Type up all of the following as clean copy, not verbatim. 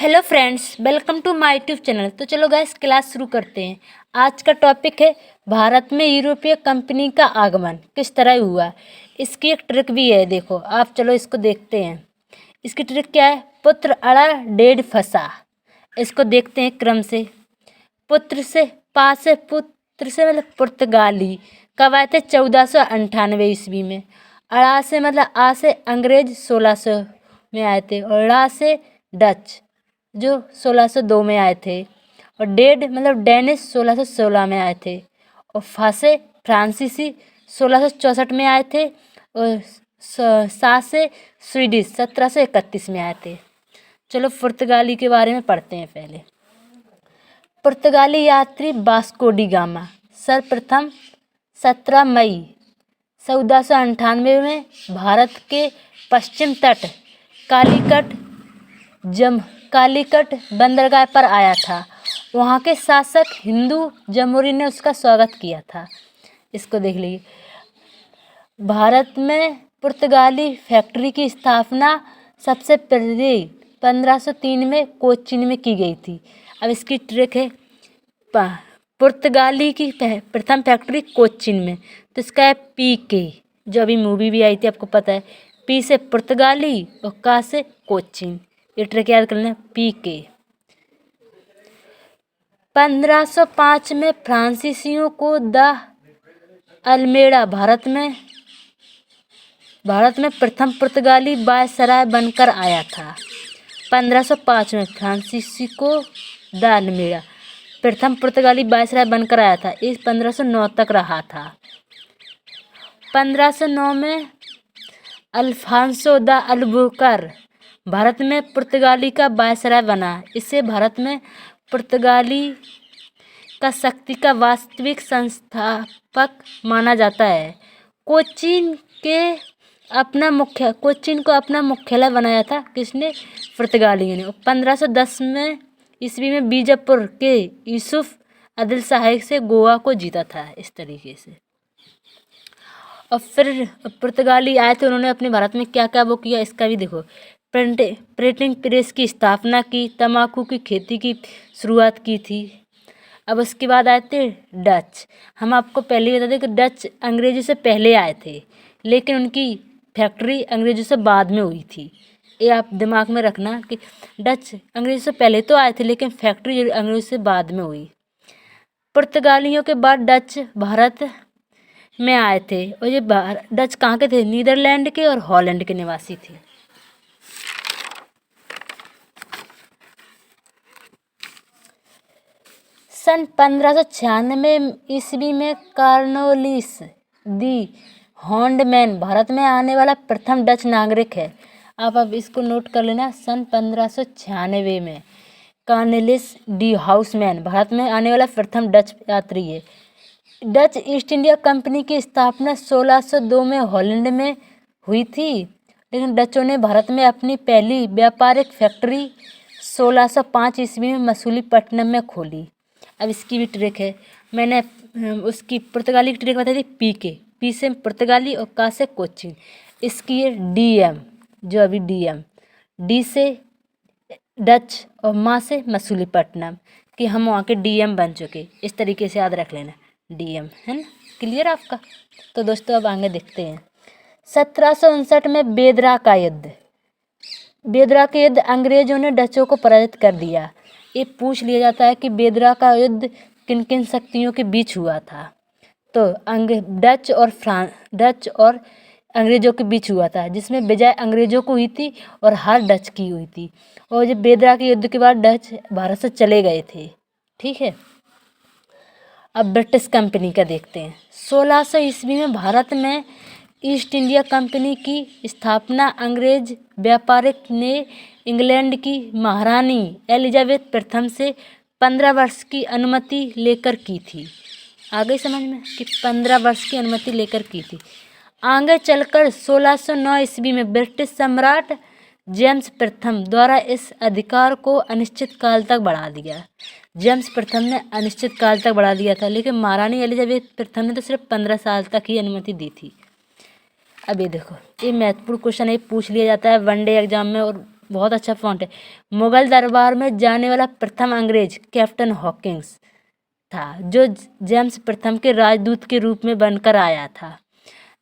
Hello friends, welcome to my YouTube channel. तो चलो guys, class शुरू करते हैं। आज का टॉपिक है भारत में यूरोपीय कंपनी का आगमन किस तरह हुआ। इसकी एक ट्रिक भी है, देखो आप, चलो इसको देखते हैं। इसकी ट्रिक क्या है? पुत्र अड़ा डेढ़ फंसा। इसको देखते हैं क्रम से। पुत्र से पा से पुत्र से मतलब पुर्तगाली कब आए थे? 1498 ईस्वी में। अड़ा से मतलब आ से अंग्रेज 1600 में आए थे, और ड़ा से डच जो 1602 में आए थे, और डेढ़ मतलब डेनिश 1616 में आए थे, और फासे फ्रांसीसी 1664 में आए थे, और सा से स्वीडिश 1731 में आए थे। चलो पुर्तगाली के बारे में पढ़ते हैं पहले। पुर्तगाली यात्री वास्को डी गामा सर्वप्रथम 17 मई 1498 में भारत के पश्चिम तट कालीकट बंदरगाह पर आया था। वहाँ के शासक हिंदू जमहूरी ने उसका स्वागत किया था। इसको देख लीजिए। भारत में पुर्तगाली फैक्ट्री की स्थापना सबसे पहले 1503 में कोचीन में की गई थी। अब इसकी ट्रिक है, पुर्तगाली की प्रथम फैक्ट्री कोचीन में, तो इसका है पीके, जो अभी मूवी भी आई थी, आपको पता है। पी से पुर्तगाली और का से कोचीन, ये ट्रिक याद कर लेना, पीके। 1505 में फ्रांसीसियों को द अल्मेड़ा भारत में प्रथम पुर्तगाली वायसराय बनकर आया था। 1505 में फ्रांसीसी को द अल्मेड़ा प्रथम पुर्तगाली वायसराय बनकर आया था। इस 1509 तक रहा था। 1509 में अल्फांसो द अल्बुकर भारत में पुर्तगाली का वायसराय बना। इसे भारत में पुर्तगाली का शक्ति का वास्तविक संस्थापक माना जाता है। कोचीन को अपना मुख्यालय बनाया था किसने? पुर्तगालियों ने। 1510 में ईस्वी में बीजापुर के यूसुफ आदिल शाह से गोवा को जीता था। इस तरीके से। और फिर पुर्तगाली आए थे, उन्होंने अपने भारत में क्या क्या वो किया, इसका भी देखो। प्रिंटिंग प्रेस की स्थापना की, तंबाकू की खेती की शुरुआत की थी। अब उसके बाद आए थे डच। हम आपको पहले ही बता दें कि डच अंग्रेजों से पहले आए थे, लेकिन उनकी फैक्ट्री अंग्रेजों से बाद में हुई थी। ये आप दिमाग में रखना कि डच अंग्रेजों से पहले तो आए थे, लेकिन फैक्ट्री अंग्रेजों से बाद में हुई। पुर्तगालियों के बाद डच भारत में आए थे, और ये डच कहाँ के थे? नीदरलैंड के और हॉलैंड के निवासी थे। सन 1596 ईस्वी में कार्नोलिस दी हॉन्डमैन भारत में आने वाला प्रथम डच नागरिक है। आप अब इसको नोट कर लेना। सन 1596 में कार्नेलिस डी हाउसमैन भारत में आने वाला प्रथम डच यात्री है। डच ईस्ट इंडिया कंपनी की स्थापना 1602 में हॉलैंड में हुई थी, लेकिन डचों ने भारत में अपनी पहली व्यापारिक फैक्ट्री 1605 ईस्वी में मसूलीपट्टनम में खोली। अब इसकी भी ट्रिक है, मैंने उसकी पुर्तगाली की ट्रिक बताई थी, पी से पुर्तगाली और का से कोचीन। इसकी है डीएम, जो अभी डीएम, डी से डच और माँ से मसूलीपट्टनम, कि हम वहाँ के डीएम बन चुके। इस तरीके से याद रख लेना, डीएम, है ना? क्लियर आपका? तो दोस्तों अब आगे देखते हैं। 1759 में बेदरा का युद्ध अंग्रेजों ने डचों को पराजित कर दिया। ये पूछ लिया जाता है कि बेदरा का युद्ध किन किन शक्तियों के बीच हुआ था। तो डच और अंग्रेजों के बीच हुआ था, जिसमें विजय अंग्रेजों को हुई थी और हार डच की हुई थी। और जब बेदरा के युद्ध के बाद डच भारत से चले गए थे। ठीक है। अब ब्रिटिश कंपनी का देखते हैं। 1600 ईस्वी में भारत में ईस्ट इंडिया कंपनी की स्थापना अंग्रेज व्यापारिक ने इंग्लैंड की महारानी एलिजाबेथ प्रथम से 15 वर्ष की अनुमति लेकर की थी। आगे समझ में कि 15 वर्ष की अनुमति लेकर की थी। आगे चलकर 1609 ईस्वी में ब्रिटिश सम्राट जेम्स प्रथम द्वारा इस अधिकार को अनिश्चित काल तक बढ़ा दिया। जेम्स प्रथम ने अनिश्चित काल तक बढ़ा दिया था, लेकिन महारानी एलिजाबेथ प्रथम ने तो सिर्फ 15 साल तक ही अनुमति दी थी। अब ये देखो, ये महत्वपूर्ण क्वेश्चन है, पूछ लिया जाता है वनडे एग्जाम में, और बहुत अच्छा फॉन्ट है। मुगल दरबार में जाने वाला प्रथम अंग्रेज कैप्टन हॉकिंस था, जो जेम्स प्रथम के राजदूत के रूप में बनकर आया था।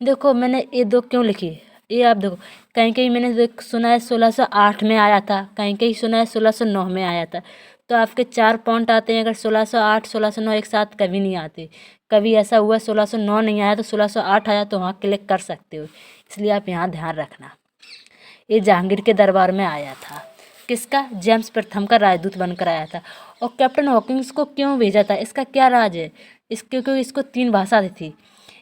देखो मैंने ये दो क्यों लिखी, ये आप देखो, कहीं कहीं मैंने सुना है 1608 में आया था, कहीं कहीं सुना है 1609 में आया था। तो आपके 4 पॉइंट आते हैं। अगर 1608 1609 एक साथ कभी नहीं आते। कभी ऐसा हुआ 1609 नहीं आया तो 1608 आया, तो वहाँ क्लिक कर सकते हो। इसलिए आप यहाँ ध्यान रखना। ये जहांगीर के दरबार में आया था। किसका? जेम्स प्रथम का राजदूत बनकर आया था। और कैप्टन हॉकिंस को क्यों भेजा था, इसका क्या राज है? क्योंकि इसको 3 भाषा आती थी,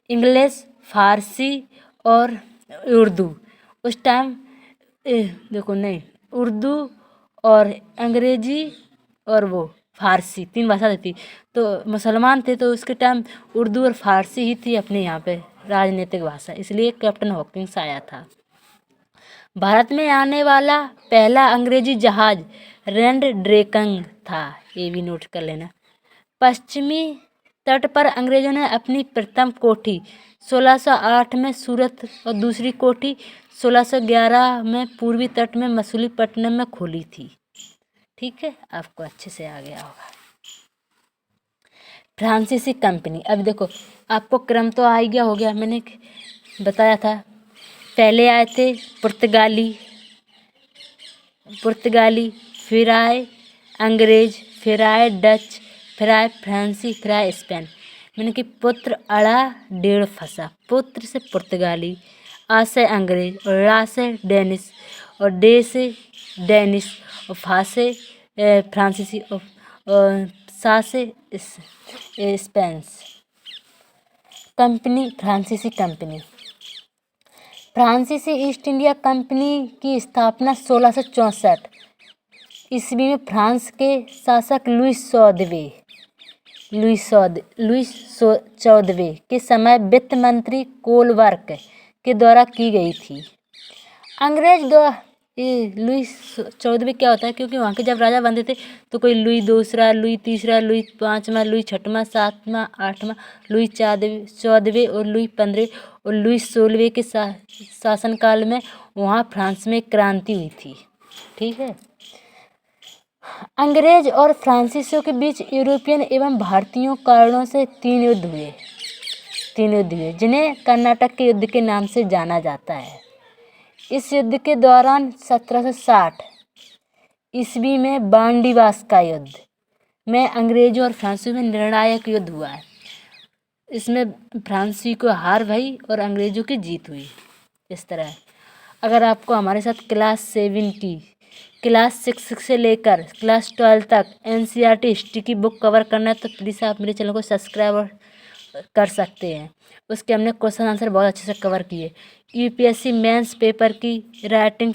इंग्लिश, फारसी और उर्दू। उस टाइम देखो नहीं, उर्दू और अंग्रेजी और वो फारसी 3 भाषा थी। तो मुसलमान थे तो उसके टाइम उर्दू और फारसी ही थी अपने यहाँ पे राजनीतिक भाषा, इसलिए कैप्टन हॉकिंस आया था। भारत में आने वाला पहला अंग्रेजी जहाज रेंड ड्रेकन था, ये भी नोट कर लेना। पश्चिमी तट पर अंग्रेजों ने अपनी प्रथम कोठी 1608 में सूरत और दूसरी कोठी 1611 में पूर्वी तट में मछलीपट्टनम में खोली थी। ठीक है, आपको अच्छे से आ गया होगा। फ्रांसीसी कंपनी, अब देखो आपको क्रम तो आ ही गया हो गया, मैंने बताया था। पहले आए थे पुर्तगाली, फिर आए अंग्रेज, फिर आए डच, फिर आए फ्रांसी, फिर आए स्पेन। मैंने कि पुत्र अड़ा डेढ़ फंसा, पुत्र से पुर्तगाली, आ से अंग्रेज और रा से डेनिश और डे से डेनिश और फा से फ्रांसीसी और सा से स्पेंस। कंपनी, फ्रांसीसी कंपनी। फ्रांसीसी ईस्ट इंडिया कंपनी की स्थापना 1664 ईस्वी में फ्रांस के शासक लुईस चौदहवें के समय वित्त मंत्री कोलबर्ग के द्वारा की गई थी। अंग्रेज द्वारा ये लुईस 14वें क्या होता है, क्योंकि वहाँ के जब राजा बनते थे तो कोई लुई दूसरा, लुई तीसरा, लुई 5वां, लुई 6वां, 7वां, 8वां, लुई 14वें और लुई 15वें और लुई 16वें के शासनकाल में वहाँ फ्रांस में क्रांति हुई थी। ठीक है। अंग्रेज और फ्रांसीसियों के बीच यूरोपियन एवं भारतीयों कारणों से 3 युद्ध हुए, जिन्हें कर्नाटक के युद्ध के नाम से जाना जाता है। इस युद्ध के दौरान 1760 ईस्वी में बांडीवास का युद्ध में अंग्रेजों और फ्रांसीसियों में निर्णायक युद्ध हुआ है। इसमें फ्रांसी को हार भई और अंग्रेजों की जीत हुई। इस तरह अगर आपको हमारे साथ क्लास 6 से लेकर क्लास 12 तक NCERT हिस्ट्री की बुक कवर करना है तो प्लीज़ आप मेरे चैनल को सब्सक्राइब कर सकते हैं। उसके हमने क्वेश्चन आंसर बहुत अच्छे से कवर किए। UPSC मेंस पेपर की राइटिंग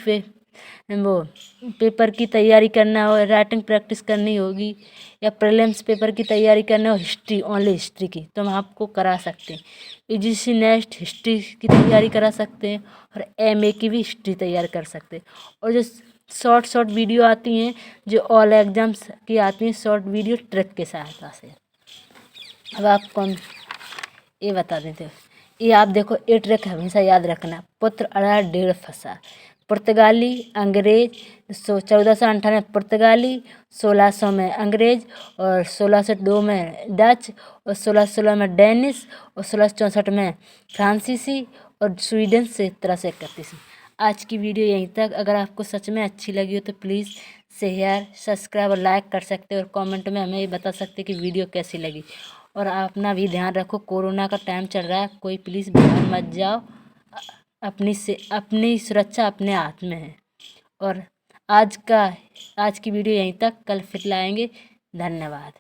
पेपर की तैयारी करना हो, राइटिंग प्रैक्टिस करनी होगी, या प्रीलिम्स पेपर की तैयारी करना हो हिस्ट्री, ओनली हिस्ट्री की, तो हम आपको करा सकते हैं। UGC नेक्स्ट हिस्ट्री की तैयारी करा सकते हैं और MA की भी हिस्ट्री तैयार कर सकते हैं। और जो शॉर्ट वीडियो आती हैं, जो ऑल एग्जाम्स की आती हैं शॉर्ट वीडियो ट्रिक के सहायता से। अब आपको हम ये बता देते हैं, ये आप देखो, ये ट्रिक हमेशा याद रखना। पुत्र अड़ा डेढ़ फंसा, पुर्तगाली अंग्रेज 1498 पुर्तगाली, 1600 में अंग्रेज और 1602 में डच और 1616 में डेनिश और 1664 में फ्रांसीसी और स्वीडन से 1731। आज की वीडियो यहीं तक। अगर आपको सच में अच्छी लगी हो तो प्लीज़ शेयर, सब्सक्राइब और लाइक कर सकते हो और कमेंट में हमें ये बता सकते कि वीडियो कैसी लगी। और अपना भी ध्यान रखो, कोरोना का टाइम चल रहा है, कोई प्लीज़ बाहर मत जाओ। अपनी सुरक्षा अपने हाथ में है। और आज की वीडियो यहीं तक, कल फिर लाएंगे। धन्यवाद।